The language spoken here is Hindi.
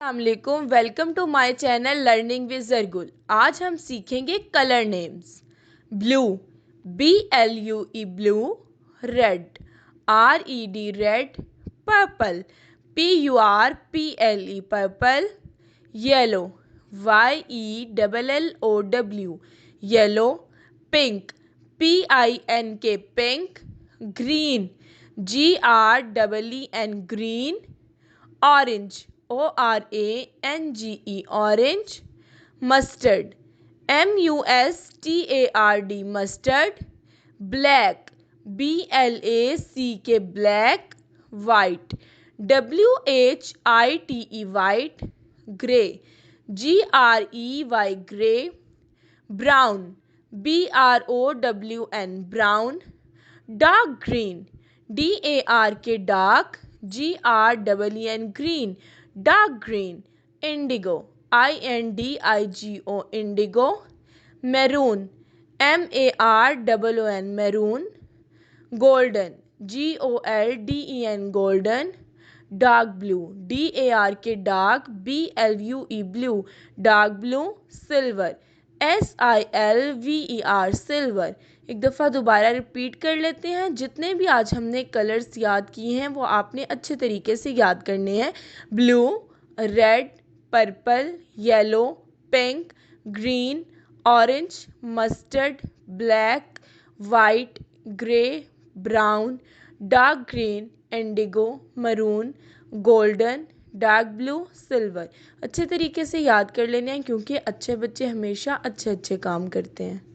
अस्सलामुअलैकुम, welcome to my channel learning with Zargul. आज हम सीखेंगे colour names. Blue, BLUE blue. Red, RED red. Purple, PURPLE purple. Yellow, YELLOW yellow. Pink, PINK pink. Green, GREEN green. Orange, ORANGE orange. Mustard, MUSTARD mustard. Black, BLACK black. White, WHITE white. Grey, GREY grey. Brown, BROWN brown. Dark green, DARK dark, GREEN green dark green. Indigo, INDIGO indigo. Maroon, MAROON maroon. Golden, GOLDEN golden. Dark blue, DARK dark, BLUE blue dark blue. Silver, SILVER silver. एक दफ़ा दोबारा रिपीट कर लेते हैं। जितने भी आज हमने कलर्स याद किए हैं वो आपने अच्छे तरीके से याद करने हैं। Blue, red, purple, yellow, pink, green, orange, mustard, black, white, grey, brown, dark green, Indigo, maroon, golden, dark blue, silver. अच्छे तरीके से याद कर लेने हैं क्योंकि अच्छे बच्चे हमेशा अच्छे अच्छे काम करते हैं।